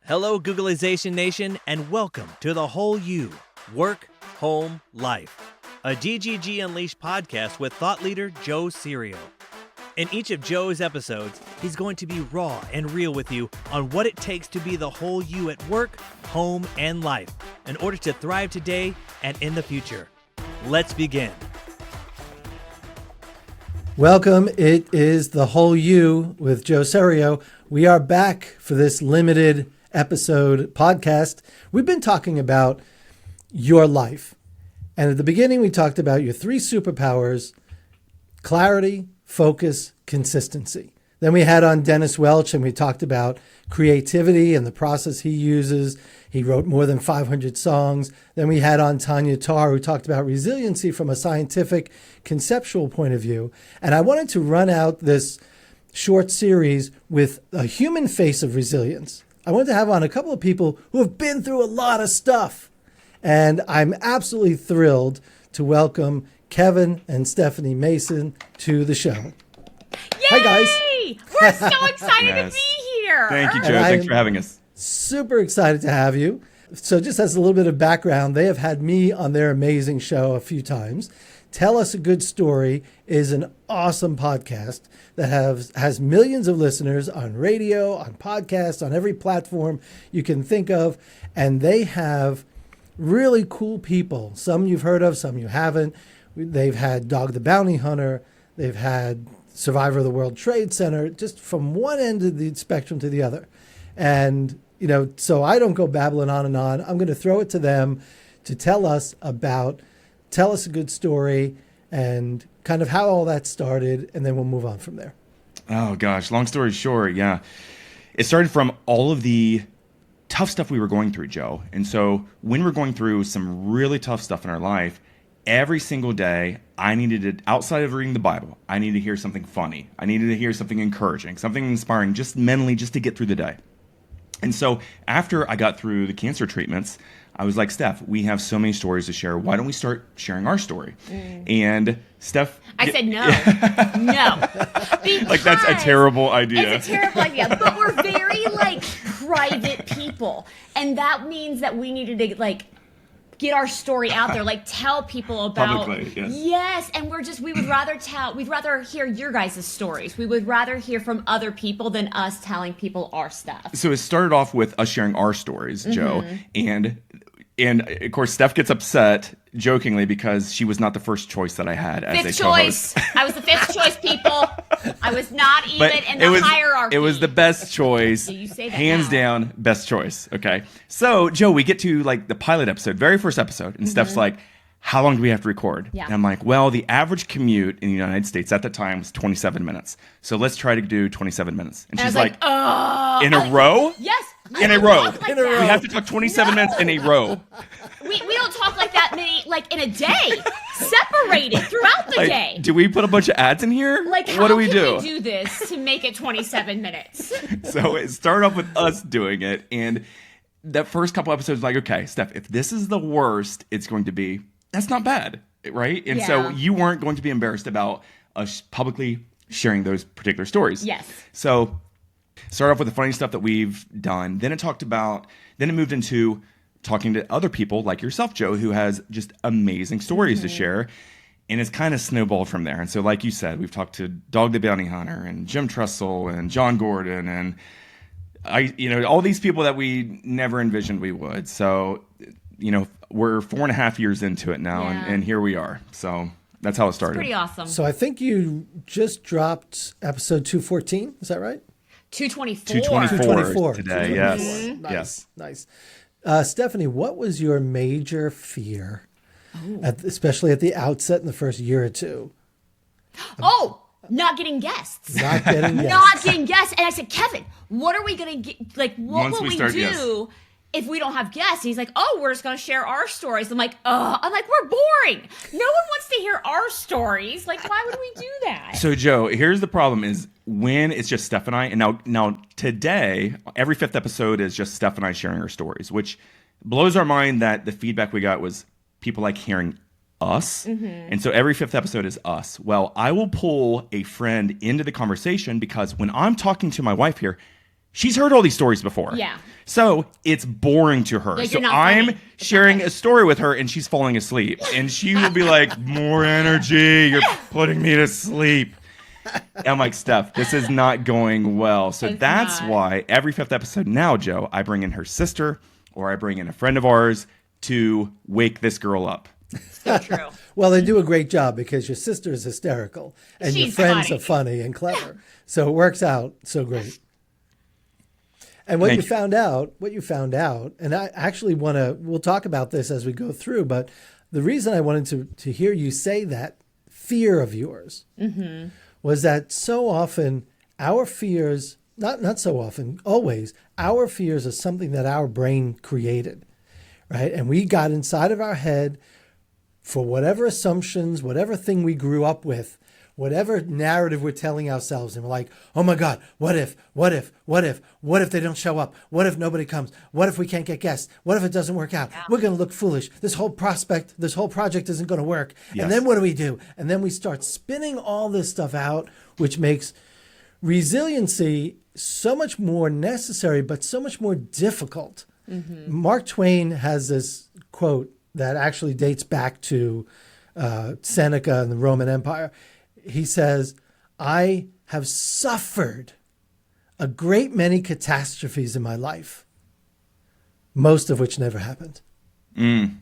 Hello, Googleization Nation, and welcome to The Whole You, Work, Home, Life, a GGG Unleashed podcast with thought leader Joe Serio. In each of Joe's episodes, he's going to be raw and real with you on what it takes to be the whole you at work, home, and life in order to thrive today and in the future. Let's begin. Welcome. It is The Whole You with Joe Serio. We are back for this limited episode podcast. We've been talking about your life. And at the beginning, we talked about your three superpowers: clarity, focus, consistency. Then we had on Dennis Welch, and we talked about creativity and the process he uses. He wrote more than 500 songs. Then we had on Tanya Tarr, who talked about resiliency from a scientific, conceptual point of view. And I wanted to run out this short series with a human face of resilience. I wanted to have on a couple of people who have been through a lot of stuff. And I'm absolutely thrilled to welcome Kevin and Steph Mason to the show. Yay! Hi, guys. We're so excited to be here. Thank you, Joe. Thanks for having us. Super excited to have you. So just as a little bit of background, they have had me on their amazing show a few times. Tell Us a Good Story is an awesome podcast that has millions of listeners on radio, on podcasts, on every platform you can think of. And they have really cool people. Some you've heard of, some you haven't. They've had Dog the Bounty Hunter. They've had Survivor of the World Trade Center, just from one end of the spectrum to the other. And, so I don't go babbling on and on. I'm going to throw it to them to tell us a good story and kind of how all that started, and then we'll move on from there. Oh, gosh. Long story short, yeah. It started from all of the tough stuff we were going through, Joe. And so when we're going through some really tough stuff in our life, every single day, I needed to, outside of reading the Bible, I needed to hear something funny. I needed to hear something encouraging, something inspiring, just mentally, just to get through the day. And so after I got through the cancer treatments, I was like, Steph, we have so many stories to share. Why don't we start sharing our story? And Steph... I said no. No. Like, that's a terrible idea. It's a terrible idea. But we're very, private people. And that means that we needed to, get our story out there, tell people about... Publicly, yes. Yes, and we'd rather hear your guys' stories. We would rather hear from other people than us telling people our stuff. So it started off with us sharing our stories, Joe, and of course Steph gets upset jokingly because she was not the first choice that I had as Fifth a co-host. choice. I was the fifth choice, people. I was not even in the hierarchy. It was the best choice. Yeah, you say that hands now. down, best choice. Okay. So, Joe, we get to the pilot episode, very first episode, and Steph's like, how long do we have to record? Yeah. And I'm like, well, the average commute in the United States at the time was 27 minutes. So let's try to do 27 minutes. And she's like, in a row? Yes. In a row. In a row. We have to talk 27 minutes in a row. We don't talk like that many, in a day. Separated throughout the day. Do we put a bunch of ads in here? How do we can we do this to make it 27 minutes? So it started off with us doing it. And that first couple episodes, okay, Steph, if this is the worst it's going to be, that's not bad, right? And so you weren't going to be embarrassed about us publicly sharing those particular stories. Yes. So start off with the funny stuff that we've done. Then it moved into talking to other people like yourself, Joe, who has just amazing stories to share. And it's kind of snowballed from there. And so like you said, we've talked to Dog the Bounty Hunter and Jim Tressel and John Gordon and all these people that we never envisioned we would. So, we're 4.5 years into it now, and here we are. So that's how it started. It's pretty awesome. So I think you just dropped episode 214. Is that right? 224. 224 today, 224. yes. Mm-hmm. Yes. Nice. Stephanie, what was your major fear, especially at the outset in the first year or two? Not getting guests. Not getting guests. Not getting guests. And I said, Kevin, what are we going to get? What will we start, do yes. if we don't have guests? He's like, we're just going to share our stories. I'm like, we're boring. No one wants to hear our stories. Why would we do that? So, Joe, here's the problem is when it's just Steph and I, and now today, every fifth episode is just Steph and I sharing our stories, which blows our mind that the feedback we got was people like hearing us. And so every fifth episode is us. Well, I will pull a friend into the conversation because when I'm talking to my wife here, she's heard all these stories before. Yeah. So it's boring to her. Like, So you're not I'm funny. It's sharing not funny. a story with her and she's falling asleep. And she will be like, more energy. You're putting me to sleep. And I'm like, Steph, this is not going well. So It's that's not. why every 5th episode now, Joe, I bring in her sister or I bring in a friend of ours to wake this girl up. So true. Well, they do a great job because your sister is hysterical and your She's friends funny. are funny and clever. So it works out so great. And what Thank you found out, and I actually we'll talk about this as we go through, but the reason I wanted to hear you say that fear of yours was that so often our fears, not so often, always, our fears are something that our brain created, right? And we got inside of our head for whatever assumptions, whatever thing we grew up with, whatever narrative we're telling ourselves, and we're like, oh my God, what if they don't show up? What if nobody comes? What if we can't get guests? What if it doesn't work out? We're going to look foolish. This whole project isn't going to work. Yes. And then what do we do? And then we start spinning all this stuff out, which makes resiliency so much more necessary, but so much more difficult. Mark Twain has this quote that actually dates back to Seneca and the Roman Empire. He says, I have suffered a great many catastrophes in my life, most of which never happened. And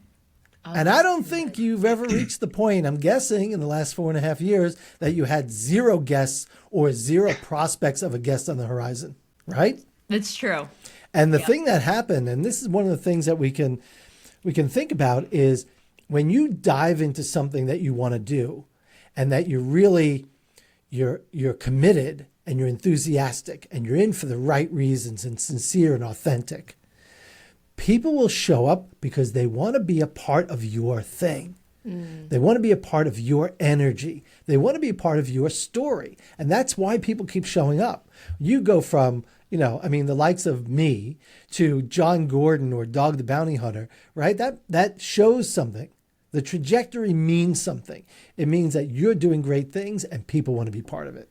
I don't think you've ever reached the point, I'm guessing, in the last 4.5 years, that you had 0 guests or 0 prospects of a guest on the horizon, right? It's true. And the thing that happened, and this is one of the things that we can think about, is when you dive into something that you want to do and that you're committed and you're enthusiastic and you're in for the right reasons and sincere and authentic, people will show up because they want to be a part of your thing. They want to be a part of your energy. They want to be a part of your story. And that's why people keep showing up. You go from, the likes of me to John Gordon or Dog the Bounty Hunter, right? That shows something. The trajectory means something. It means that you're doing great things and people want to be part of it.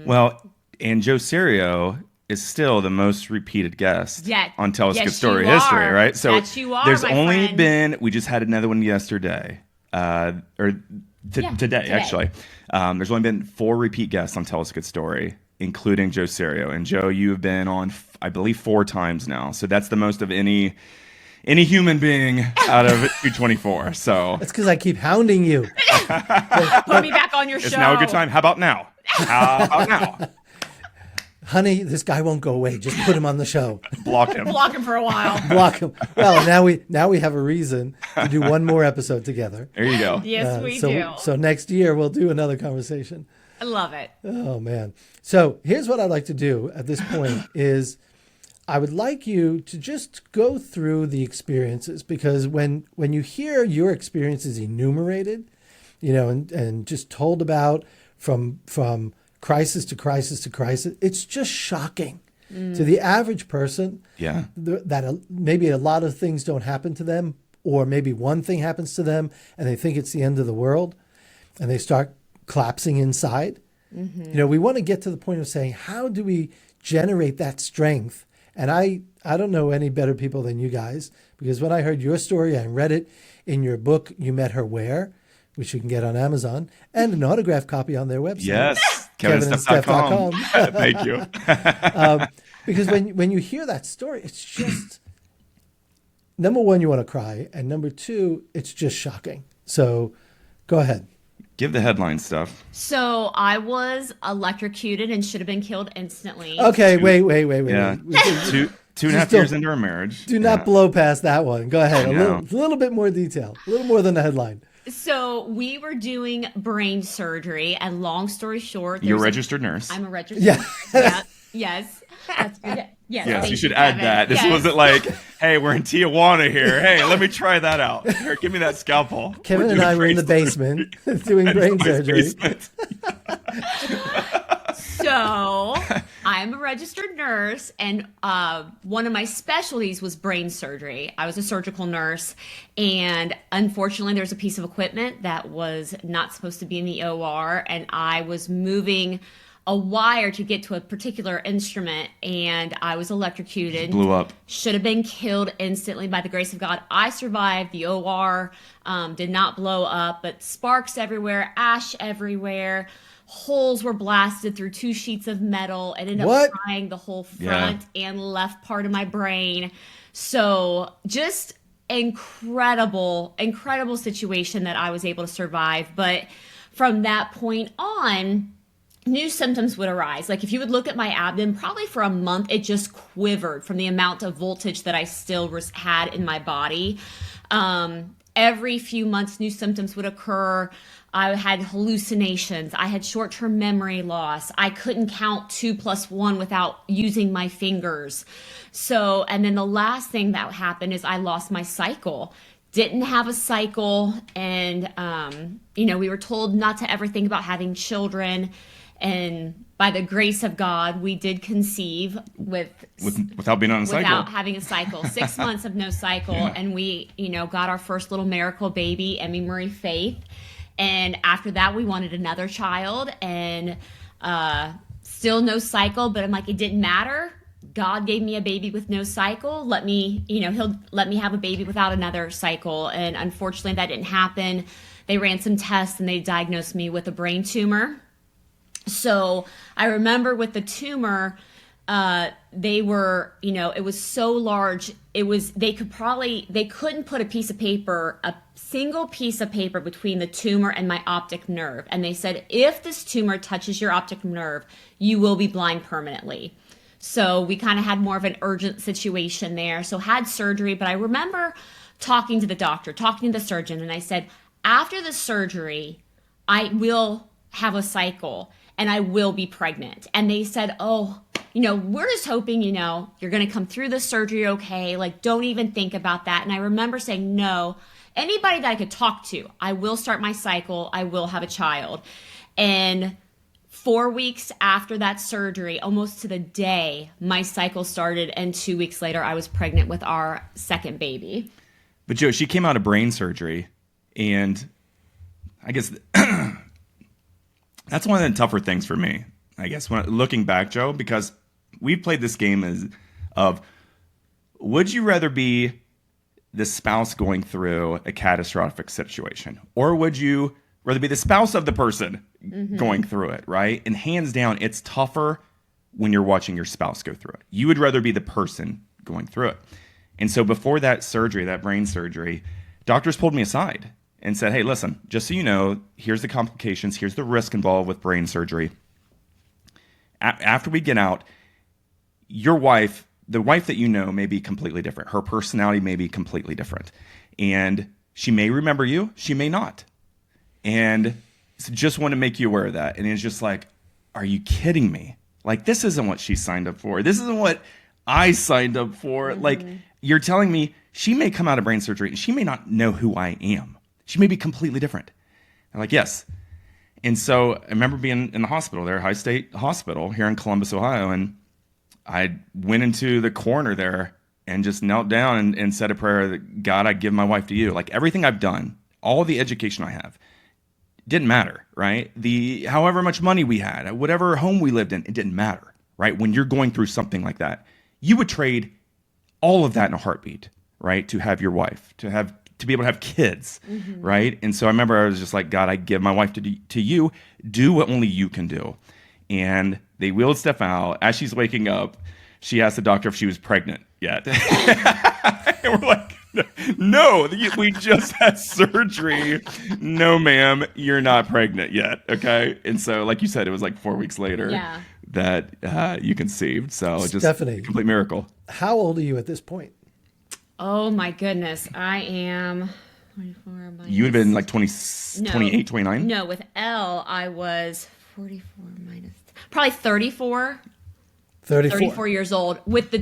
Well, and Joe Serio is still the most repeated guest on Tell Us a Good Story history, right? So Yes, you are, there's my only friend. been, we just had another one yesterday, today, actually. There's only been 4 repeat guests on Tell Us a Good Story, including Joe Serio. And Joe, you've been on, I believe, 4 times now. So that's the most of any human being out of 224. So That's because I keep hounding you. Put me back on your show. it's now a good time. How about now? How about now? Honey, this guy won't go away. Just put him on the show. Block him. Block him for a while. Block him. Well, now we have a reason to do one more episode together. There you go. Yes, we do. So next year we'll do another conversation. I love it. Oh man. So here's what I'd like to do at this point is I would like you to just go through the experiences, because when you hear your experiences enumerated, and just told about from crisis to crisis to crisis, it's just shocking to the average person. Yeah. That maybe a lot of things don't happen to them, or maybe one thing happens to them and they think it's the end of the world and they start collapsing inside. We want to get to the point of saying, how do we generate that strength? And I don't know any better people than you guys, because when I heard your story, I read it in your book, You Met Her Where, which you can get on Amazon, and an autographed copy on their website. Yes. KevinandSteph.com. Thank you. Because when you hear that story, it's just, number one, you want to cry. And number two, it's just shocking. So go ahead. Give the headline stuff. So I was electrocuted and should have been killed instantly. Okay, wait. Yeah. wait. 2.5 years into our marriage. Do not blow past that one. Go ahead. I A little bit more detail. A little more than the headline. So we were doing brain surgery, and long story short, You're a registered nurse. I'm a registered Yeah. nurse. Yeah. Yes. That's good. Yes. Yes, thank you should add Kevin. that. This Yes. wasn't like, hey, we're in Tijuana here. Hey, let me try that out. Here, give me that scalpel. Kevin and I were in the basement doing brain surgery. So I'm a registered nurse, and one of my specialties was brain surgery. I was a surgical nurse, and unfortunately, there's a piece of equipment that was not supposed to be in the OR, and I was moving a wire to get to a particular instrument, and I was electrocuted. Blew up. Should have been killed instantly. By the grace of God, I survived. The OR did not blow up, but sparks everywhere, ash everywhere. Holes were blasted through 2 sheets of metal and ended up frying the whole front and left part of my brain. So just incredible situation that I was able to survive. But from that point on, new symptoms would arise. Like if you would look at my abdomen, probably for a month, it just quivered from the amount of voltage that I still had in my body. Every few months, new symptoms would occur. I had hallucinations. I had short-term memory loss. I couldn't count 2 + 1 without using my fingers. So, and then the last thing that happened is I lost my cycle. Didn't have a cycle. And, we were told not to ever think about having children. And by the grace of God, we did conceive without being on a cycle. Without having a cycle. 6 months of no cycle. Yeah. And we, got our first little miracle baby, Emmy Marie Faith. And after that, we wanted another child, and still no cycle. But I'm like, it didn't matter. God gave me a baby with no cycle. Let me, he'll let me have a baby without another cycle. And unfortunately, that didn't happen. They ran some tests, and they diagnosed me with a brain tumor. So I remember with the tumor, they were, it was so large. They couldn't put a single piece of paper between the tumor and my optic nerve. And they said, if this tumor touches your optic nerve, you will be blind permanently. So we kind of had more of an urgent situation there. So had surgery, but I remember talking to the doctor, talking to the surgeon, and I said, after the surgery, I will have a cycle and I will be pregnant. And they said, oh, we're just hoping, you're going to come through the surgery okay. Like, don't even think about that. And I remember saying, no, anybody that I could talk to, I will start my cycle. I will have a child. And 4 weeks after that surgery, almost to the day, my cycle started. And 2 weeks later, I was pregnant with our second baby. But Joe, she came out of brain surgery. And I guess that's one of the tougher things for me, I guess, when looking back, Joe, because we've played this game of would you rather be the spouse going through a catastrophic situation, or would you rather be the spouse of the person going through it, right? And hands down, it's tougher when you're watching your spouse go through it. You would rather be the person going through it. And so before that surgery, that brain surgery, doctors pulled me aside and said, hey, listen, just so you know, here's the complications, here's the risk involved with brain surgery. After we get out, your wife, the wife that you know, may be completely different. Her personality may be completely different. And she may remember you, she may not. And so just want to make you aware of that. And it's just like, are you kidding me? Like, this isn't what she signed up for. This isn't what I signed up for. Mm-hmm. Like, you're telling me she may come out of brain surgery and she may not know who I am. She may be completely different. I'm like, yes. And so I remember being in the hospital there, High State Hospital here in Columbus, Ohio. And I went into the corner there and just knelt down and said a prayer that, God, I give my wife to you. Like, everything I've done, all the education I have, didn't matter, right? However much money we had, whatever home we lived in, it didn't matter, right? When you're going through something like that, you would trade all of that in a heartbeat, right? To have your wife, to be able to have kids, right? And so I remember I was just like, God, I give my wife to you. Do what only you can do. And they wheeled Steph out. As she's waking up, she asked the doctor if she was pregnant yet. And we're like, no, we just had surgery. No, ma'am, you're not pregnant yet. Okay. And so, like you said, it was like 4 weeks later that you conceived. So just Stephanie, a complete miracle. How old are you at this point? Oh my goodness. I am 24 minus... You would have been like 28, 29? No, with Elle, I was 44 minus... Probably 34. 34 years old with the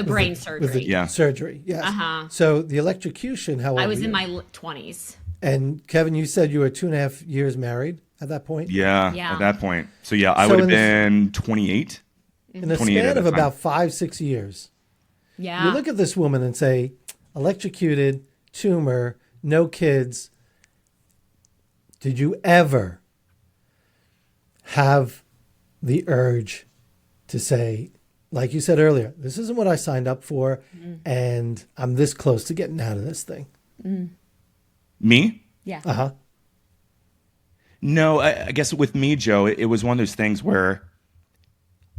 brain surgery. Surgery, yes. Uh-huh. So the electrocution, how old I was were you? in my 20s. And Kevin, you said you were 2.5 years married at that point? Yeah. At that point. So yeah, I would have been 28. In the span of about 5-6 years. Yeah. You look at this woman and say, electrocuted, tumor, no kids. Did you ever have the urge to say, like you said earlier, this isn't what I signed up for, and I'm this close to getting out of this thing? Me? Yeah. Uh-huh. No, I guess with me, Joe, it was one of those things where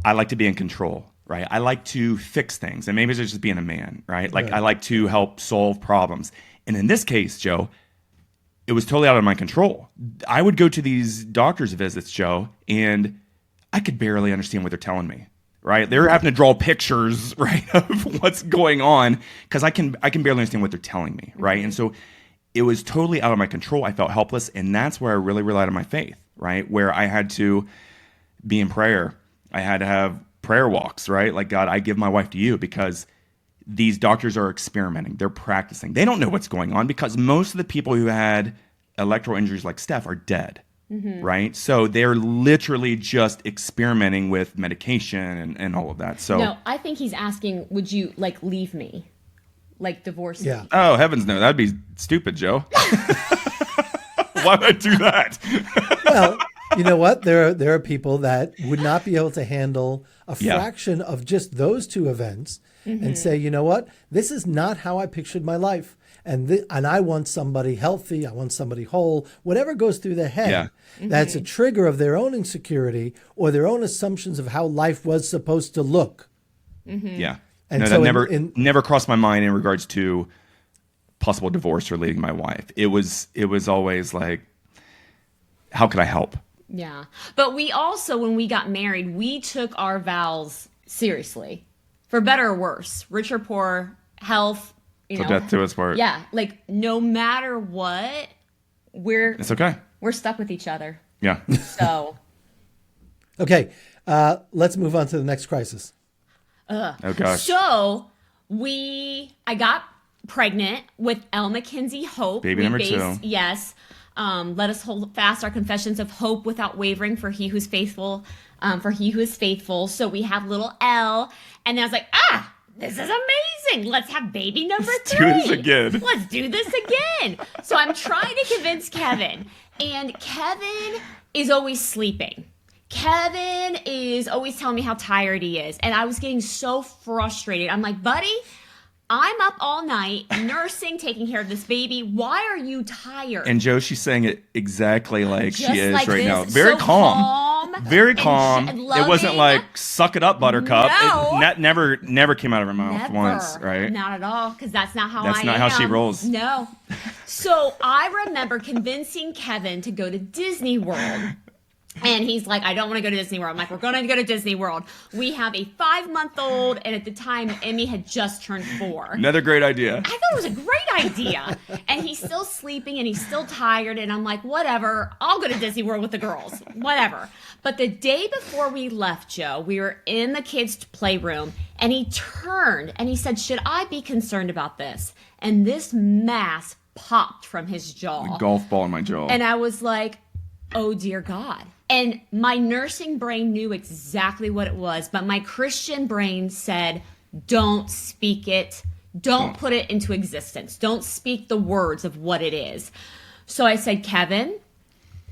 I like to be in control, right? I like to fix things, and maybe it's just being a man, right? Like, Right. I like to help solve problems. And in this case, Joe, it was totally out of my control. I would go to these doctor's visits, Joe, and I could barely understand what they're telling me, right? They're having to draw pictures, right, of what's going on because I can barely understand what they're telling me, right? And so it was totally out of my control. I felt helpless, and that's where I really relied on my faith, right? Where I had to be in prayer. I had to have prayer walks, right? Like, God, I give my wife to you because these doctors are experimenting. They're practicing. They don't know what's going on because most of the people who had electoral injuries like Steph are dead, right? So they're literally just experimenting with medication and all of that. So, No, I think he's asking, would you like leave me? Like divorce Yeah. me? oh, heavens no, that'd be stupid, Joe. Why would I do that? Well, you know what? There are people that would not be able to handle a Yeah. fraction of just those two events and say, you know what? This is not how I pictured my life. And I want somebody healthy. I want somebody whole. Whatever goes through their head, that's a trigger of their own insecurity or their own assumptions of how life was supposed to look. Yeah. And no, so that never crossed my mind in regards to possible divorce or leaving my wife. It was always like, how could I help? Yeah. But we also, when we got married, we took our vows seriously. For better or worse. Rich or poor, health, you Till know. death do us part. Yeah. Like, no matter what, we're It's okay. stuck with each other. Yeah. So, Okay, let's move on to the next crisis. Oh gosh. so I got pregnant with Elle Mackenzie Hope. Baby number 2. Yes. Let us hold fast our confessions of hope without wavering, for he who's faithful, So we have little Elle, and I was like, this is amazing. Let's have baby number 3. do this again. Let's do this again. So I'm trying to convince Kevin, and Kevin is always sleeping. Kevin is always telling me how tired he is, and I was getting so frustrated. I'm like, buddy, I'm up all night nursing, taking care of this baby. Why are you tired? And Joe, she's saying it exactly like Just she is like right this, now. Very so calm. Very and calm. It wasn't loving. like, suck it up, buttercup. No. It never came out of her mouth Never. once, right? Not at all, because that's not how That's I not am. how she rolls. No. So I remember convincing Kevin to go to Disney World. And he's like, I don't want to go to Disney World. I'm like, we're going to go to Disney World. We have a 5-month-old, and at the time, Emmy had just turned 4. Another great idea. I thought it was a great idea. And he's still sleeping and he's still tired. And I'm like, whatever, I'll go to Disney World with the girls, whatever. But the day before we left, Joe, we were in the kids' playroom, and he turned and he said, should I be concerned about this? And this mass popped from his jaw. Golf ball in my jaw. And I was like, oh dear God. And my nursing brain knew exactly what it was, but my Christian brain said, don't speak it. Don't put it into existence. Don't speak the words of what it is. So I said, Kevin,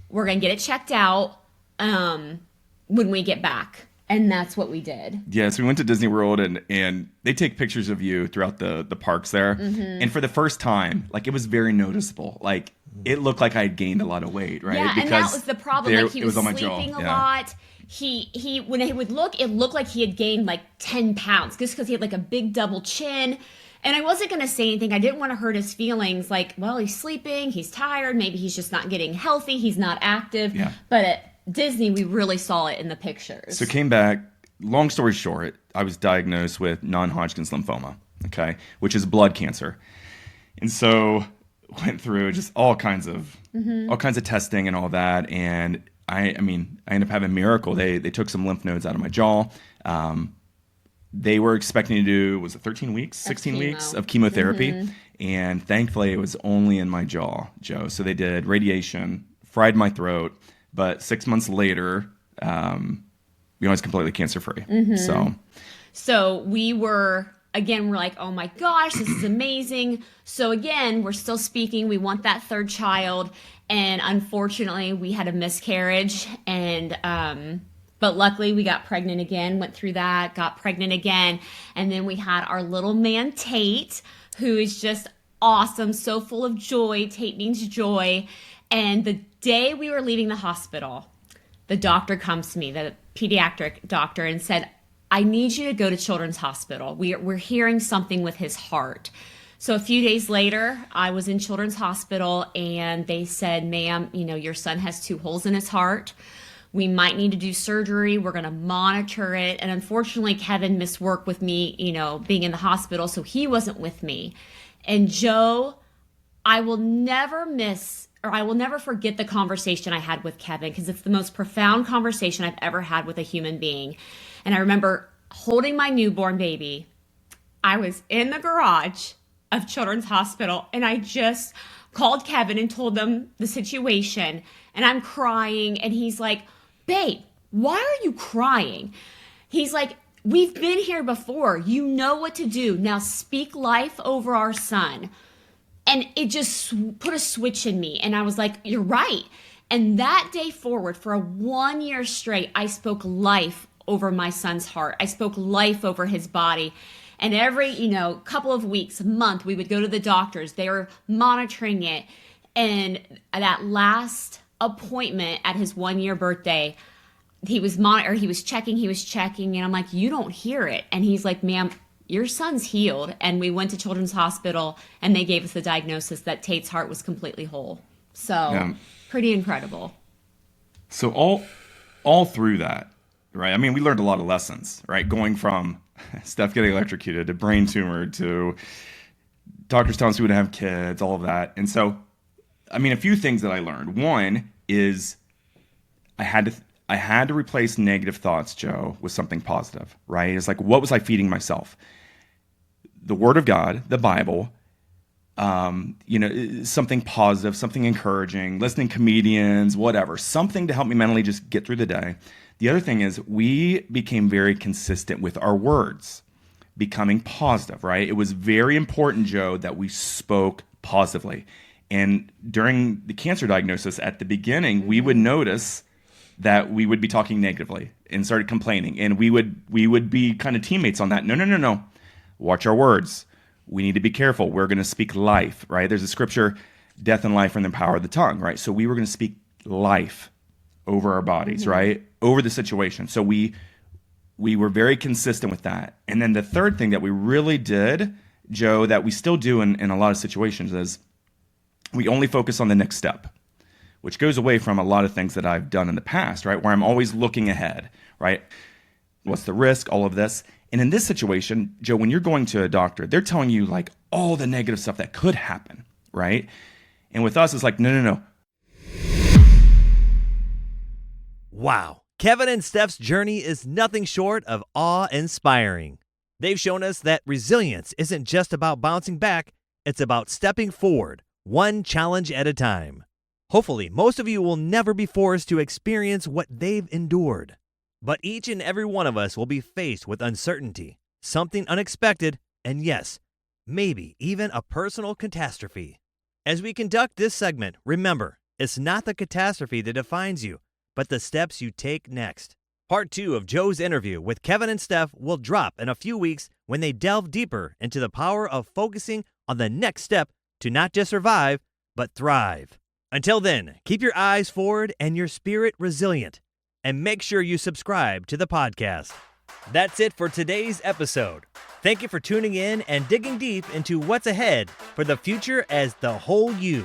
we're going to get it checked out when we get back. And that's what we did. Yeah, so we went to Disney World, and they take pictures of you throughout the parks there. And for the first time, like, it was very noticeable. Like, it looked like I had gained a lot of weight, right? Yeah, and that was the problem. Like, he was on my jaw. sleeping a Yeah. lot. He when he would look, it looked like he had gained like 10 pounds just because he had like a big double chin. And I wasn't going to say anything. I didn't want to hurt his feelings. Like, well, he's sleeping, he's tired, maybe he's just not getting healthy, he's not active. Yeah. But at Disney, we really saw it in the pictures. So came back. Long story short, I was diagnosed with non-Hodgkin's lymphoma, okay, which is blood cancer. And so went through just all kinds of testing and all that. And I ended up having a miracle. They took some lymph nodes out of my jaw. They were expecting to do, was it 13 weeks, 16 weeks of chemotherapy. And thankfully it was only in my jaw, Joe. So they did radiation, fried my throat. But 6 months later, I was completely cancer-free. So we're like, oh my gosh, this is amazing. So again, we're still speaking. We want that 3rd child. And unfortunately, we had a miscarriage. And but But luckily we got pregnant again, went through that, got pregnant again. And then we had our little man, Tate, who is just awesome, so full of joy. Tate means joy. And the day we were leaving the hospital, the doctor comes to me, the pediatric doctor, and said, I need you to go to Children's Hospital. We're hearing something with his heart. So a few days later, I was in Children's Hospital, and they said, ma'am, your son has 2 holes in his heart. We might need to do surgery. We're going to monitor it. And unfortunately, Kevin missed work with me, being in the hospital, so he wasn't with me. And Joe, I will never forget the conversation I had with Kevin, because it's the most profound conversation I've ever had with a human being. And I remember holding my newborn baby. I was in the garage of Children's Hospital, and I just called Kevin and told them the situation. And I'm crying, and he's like, babe, why are you crying? He's like, we've been here before. You know what to do. Now speak life over our son. And it just put a switch in me. And I was like, you're right. And that day forward, for 1 year straight, I spoke life over my son's heart. I spoke life over his body. And every, couple of weeks, a month, we would go to the doctors. They were monitoring it. And that last appointment at his 1 year birthday, he was checking. And I'm like, you don't hear it. And he's like, ma'am, your son's healed. And we went to Children's Hospital, and they gave us the diagnosis that Tate's heart was completely whole. So pretty incredible. So all through that, right? I mean, we learned a lot of lessons, right? Going from Steph getting electrocuted to brain tumor to doctors telling us we wouldn't have kids, all of that. And so, I mean, a few things that I learned. One is I had to replace negative thoughts, Joe, with something positive, right? It's like, what was I feeding myself? The Word of God, the Bible, something positive, something encouraging, listening to comedians, whatever, something to help me mentally just get through the day. The other thing is we became very consistent with our words, becoming positive, right? It was very important, Joe, that we spoke positively. And during the cancer diagnosis at the beginning, we would notice that we would be talking negatively and started complaining. And we would be kind of teammates on that. No. Watch our words. We need to be careful. We're going to speak life, right? There's a scripture, death and life are in the power of the tongue, right? So we were going to speak life over our bodies, right? Over the situation. So we were very consistent with that. And then the third thing that we really did, Joe, that we still do in a lot of situations is we only focus on the next step, which goes away from a lot of things that I've done in the past, right? Where I'm always looking ahead, right? What's the risk, all of this. And in this situation, Joe, when you're going to a doctor, they're telling you like all the negative stuff that could happen, right? And with us, it's like, no. Wow. Kevin and Steph's journey is nothing short of awe-inspiring. They've shown us that resilience isn't just about bouncing back, it's about stepping forward, one challenge at a time. Hopefully, most of you will never be forced to experience what they've endured. But each and every one of us will be faced with uncertainty, something unexpected, and yes, maybe even a personal catastrophe. As we conduct this segment, remember, it's not the catastrophe that defines you, but the steps you take next. Part 2 of Joe's interview with Kevin and Steph will drop in a few weeks when they delve deeper into the power of focusing on the next step to not just survive, but thrive. Until then, keep your eyes forward and your spirit resilient, and make sure you subscribe to the podcast. That's it for today's episode. Thank you for tuning in and digging deep into what's ahead for the future as the whole you.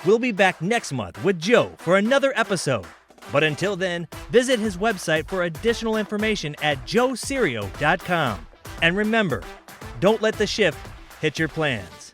We'll be back next month with Joe for another episode. But until then, visit his website for additional information at joeserio.com. And remember, don't let the shift hit your plans.